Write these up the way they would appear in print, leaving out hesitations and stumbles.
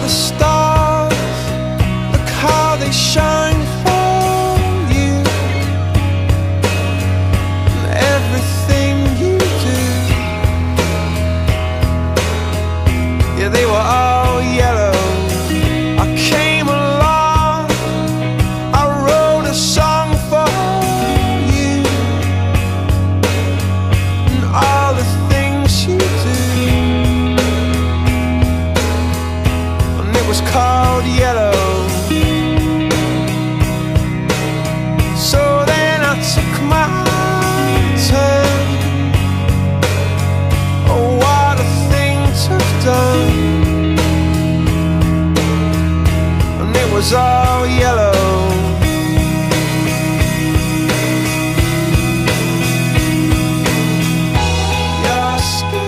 the stars, look how they shine for you, and everything you do. Yeah, they were all yellow. I came along, I wrote a song for you, and all the things you do. And it was called Yellow. So then I took my turn. Oh, what a thing to have done. And it was all yellow. Your skin.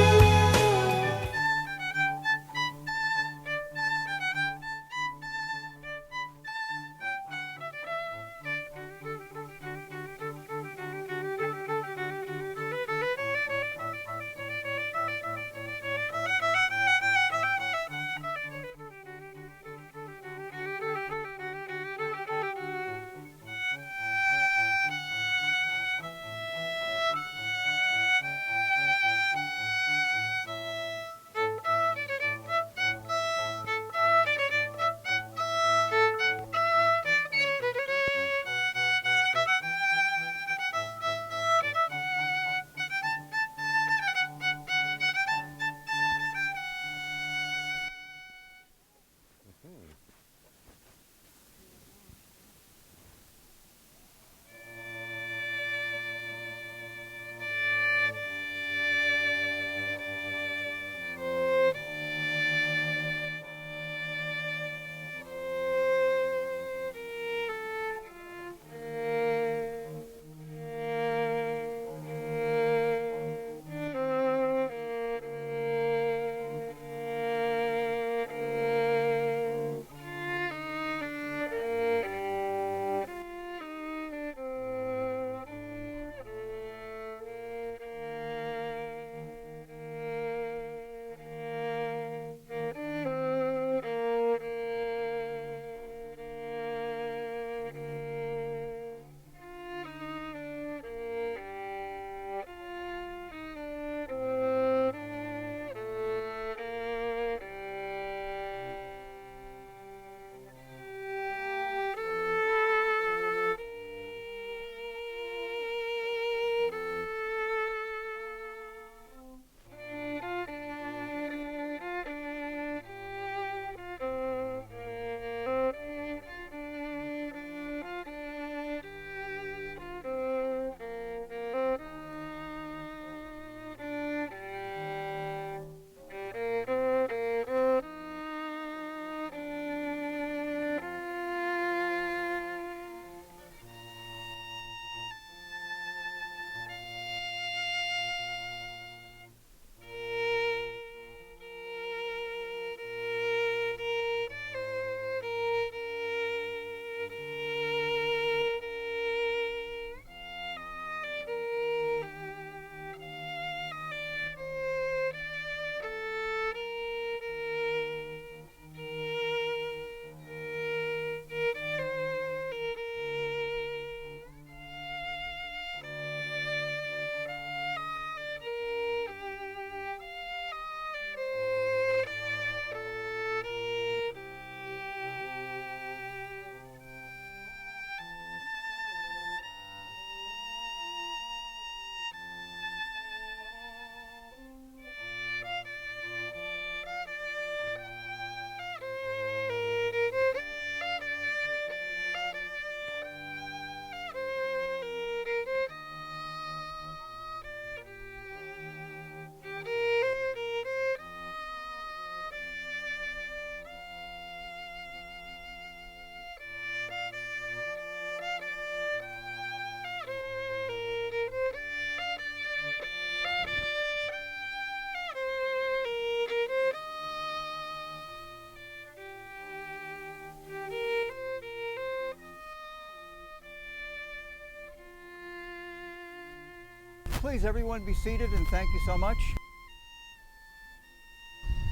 Please, everyone be seated, and thank you so much.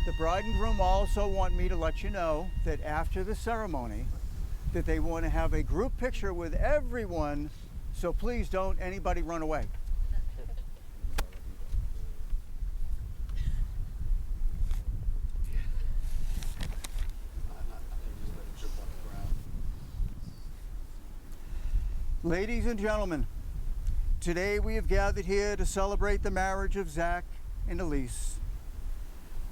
The bride and groom also want me to let you know that after the ceremony, that they want to have a group picture with everyone, so please don't anybody run away. Ladies and gentlemen, today we have gathered here to celebrate the marriage of Zack and Elice.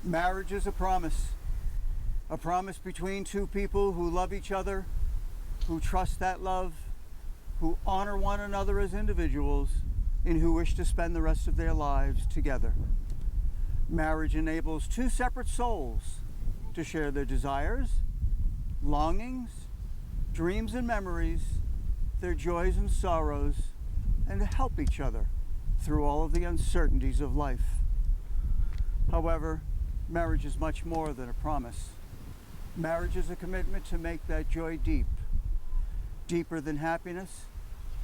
Marriage is a promise between two people who love each other, who trust that love, who honor one another as individuals, and who wish to spend the rest of their lives together. Marriage enables two separate souls to share their desires, longings, dreams and memories, their joys and sorrows, and to help each other through all of the uncertainties of life. However, marriage is much more than a promise. Marriage is a commitment to make that joy deep, deeper than happiness,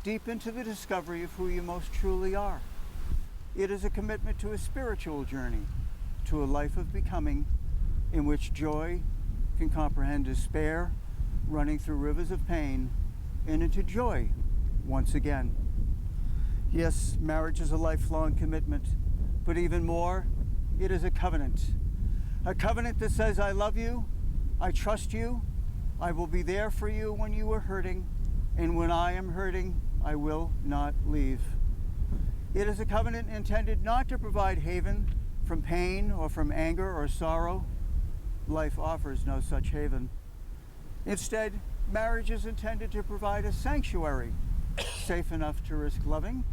deep into the discovery of who you most truly are. It is a commitment to a spiritual journey, to a life of becoming, in which joy can comprehend despair, running through rivers of pain, and into joy once again. Yes, marriage is a lifelong commitment, but even more, it is a covenant. A covenant that says, I love you, I trust you, I will be there for you when you are hurting, and when I am hurting, I will not leave. It is a covenant intended not to provide haven from pain or from anger or sorrow. Life offers no such haven. Instead, marriage is intended to provide a sanctuary safe enough to risk loving,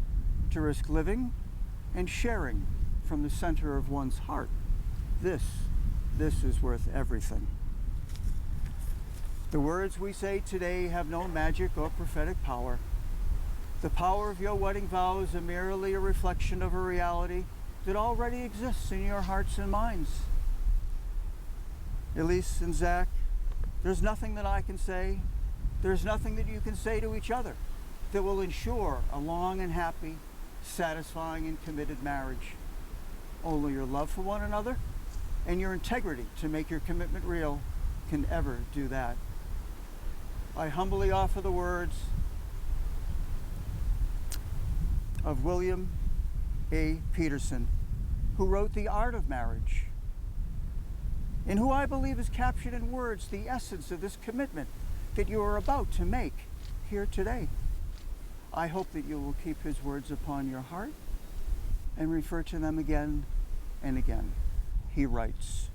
to risk living, and sharing from the center of one's heart. This is worth everything. The words we say today have no magic or prophetic power. The power of your wedding vows are merely a reflection of a reality that already exists in your hearts and minds. Elice and Zack, there's nothing that I can say, there's nothing that you can say to each other that will ensure a long and happy, satisfying and committed marriage. Only your love for one another and your integrity to make your commitment real can ever do that. I humbly offer the words of William A. Peterson, who wrote The Art of Marriage, and who I believe has captured in words the essence of this commitment that you are about to make here today. I hope that you will keep his words upon your heart and refer to them again and again. He writes,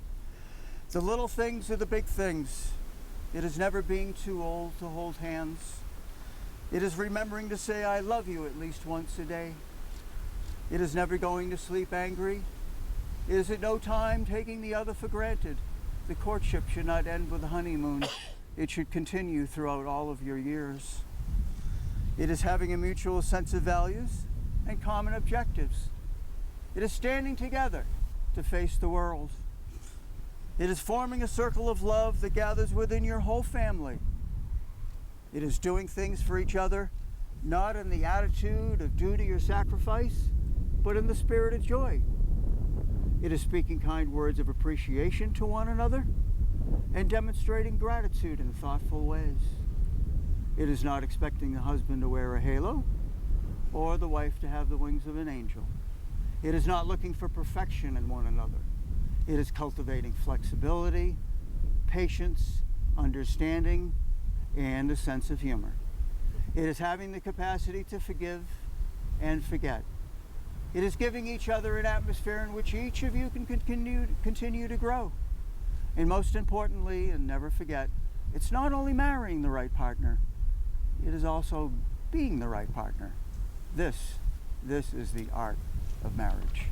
the little things are the big things. It is never being too old to hold hands. It is remembering to say I love you at least once a day. It is never going to sleep angry. It is at no time taking the other for granted. The courtship should not end with the honeymoon. It should continue throughout all of your years. It is having a mutual sense of values and common objectives. It is standing together to face the world. It is forming a circle of love that gathers within your whole family. It is doing things for each other, not in the attitude of duty or sacrifice, but in the spirit of joy. It is speaking kind words of appreciation to one another and demonstrating gratitude in thoughtful ways. It is not expecting the husband to wear a halo or the wife to have the wings of an angel. It is not looking for perfection in one another. It is cultivating flexibility, patience, understanding, and a sense of humor. It is having the capacity to forgive and forget. It is giving each other an atmosphere in which each of you can continue to grow. And most importantly, and never forget, it's not only marrying the right partner, it is also being the right partner. This is the art of marriage.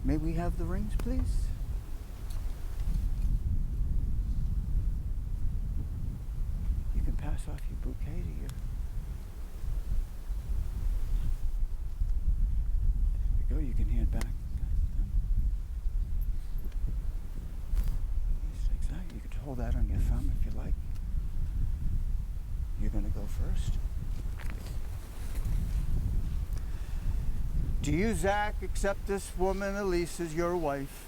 May we have the rings, please? You can pass off your bouquet to your... There we go, you can hand back. Exactly, you can hold that on your thumb if you like. You're going to go first. Do you, Zack, accept this woman, Elice, as your wife,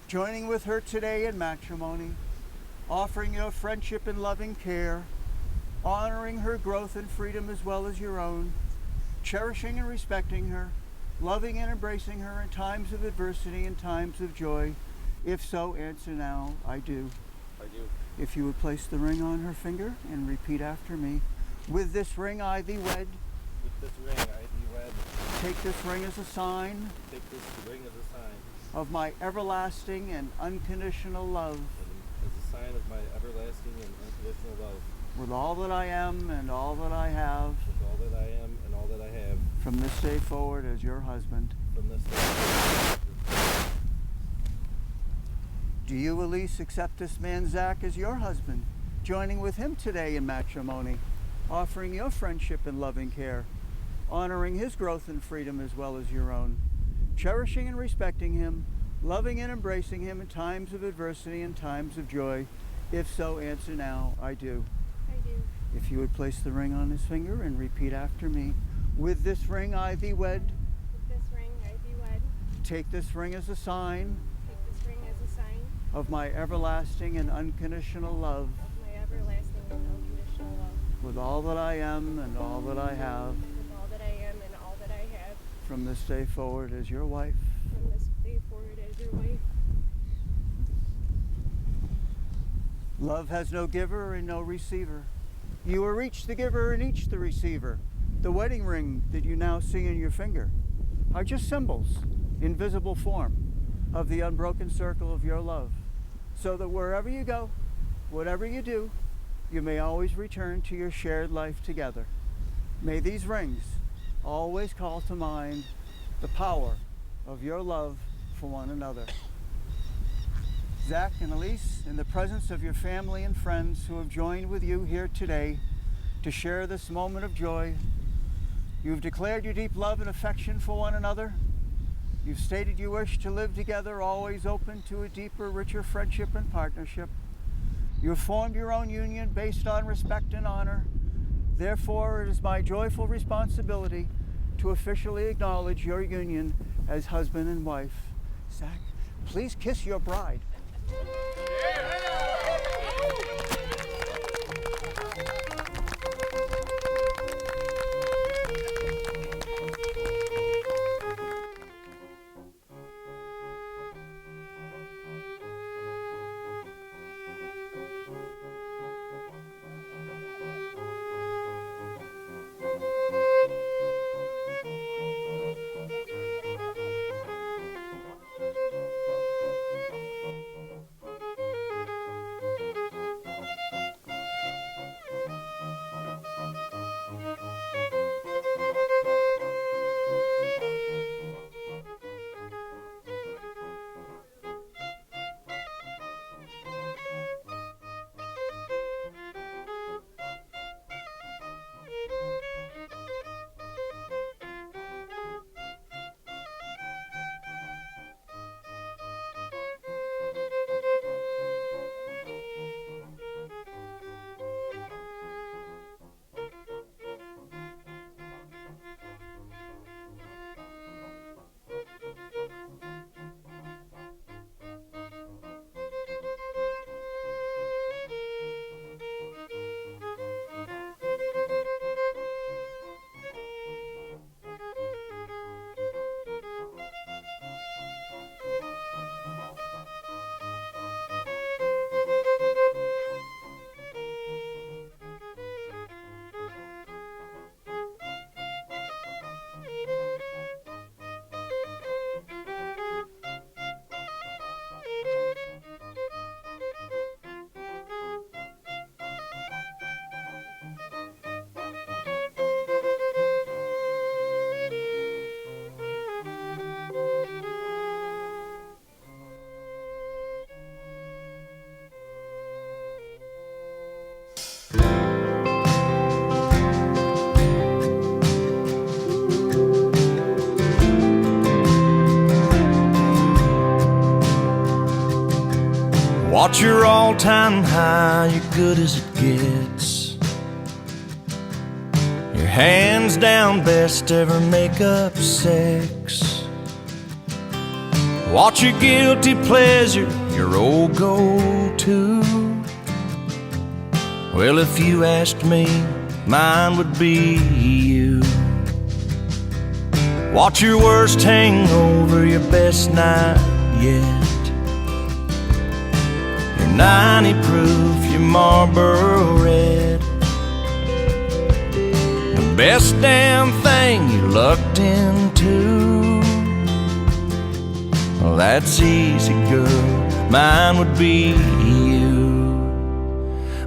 joining with her today in matrimony, offering your friendship and loving care, honoring her growth and freedom as well as your own, cherishing and respecting her, loving and embracing her in times of adversity and times of joy. If so, answer now, I do. I do. If you would place the ring on her finger and repeat after me. With this ring I thee wed. With this ring I thee wed. Take this ring as a sign. Take this ring as a sign. Of my everlasting and unconditional love. And as a sign of my everlasting and unconditional love. With all that I am and all that I have. With all that I am and all that I have. From this day forward as your husband. From this day forward. Do you, Elice, accept this man, Zack, as your husband, joining with him today in matrimony, offering your friendship and loving care, honoring his growth and freedom as well as your own, cherishing and respecting him, loving and embracing him in times of adversity and times of joy? If so, answer now, I do. I do. If you would place the ring on his finger and repeat after me. With this ring I thee wed. With this ring I thee wed. Take this ring as a sign. Take this ring as a sign Of my everlasting and unconditional love. of my everlasting and unconditional love. With all that I am and all that I have. With all that I am and all that I have. From this day forward as your wife. From this day forward as your wife. Love has no giver and no receiver. You are each the giver and each the receiver. The wedding ring that you now see in your finger are just symbols, in visible form, of the unbroken circle of your love. So that wherever you go, whatever you do, you may always return to your shared life together. May these rings always call to mind the power of your love for one another. Zack and Elice, in the presence of your family and friends who have joined with you here today to share this moment of joy, you've declared your deep love and affection for one another. You've stated you wish to live together, always open to a deeper, richer friendship and partnership. You have formed your own union based on respect and honor. Therefore, it is my joyful responsibility to officially acknowledge your union as husband and wife. Zack, please kiss your bride. Watch your all-time high, you're good as it gets. Your hands down best ever make-up sex. What's your guilty pleasure, your old go-to? Well, if you asked me, mine would be you. What's your worst hangover, your best night yet? Your 90 proof, your Marlboro Red. The best damn thing you lucked into. Well, that's easy, girl. Mine would be you.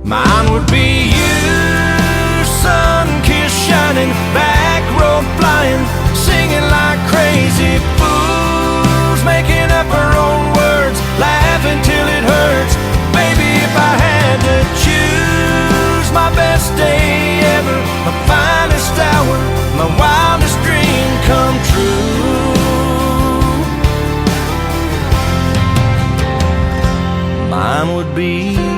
Mine would be you. Sun-kissed, shining, back road flying, singing like crazy fools, making up our own words, laughing till it hurts. Baby, if I had to choose, my best day ever, my finest hour, my wildest dream come true. Mine would be you.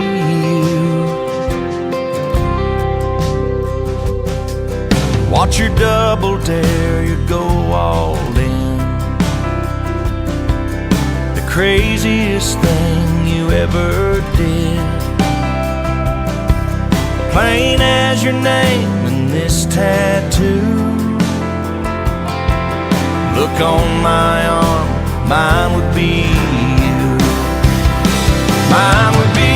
Watch your double dare, you go all in. The craziest thing you ever did. Plain as your name and this tattoo. Look on my arm, mine would be you. Mine would be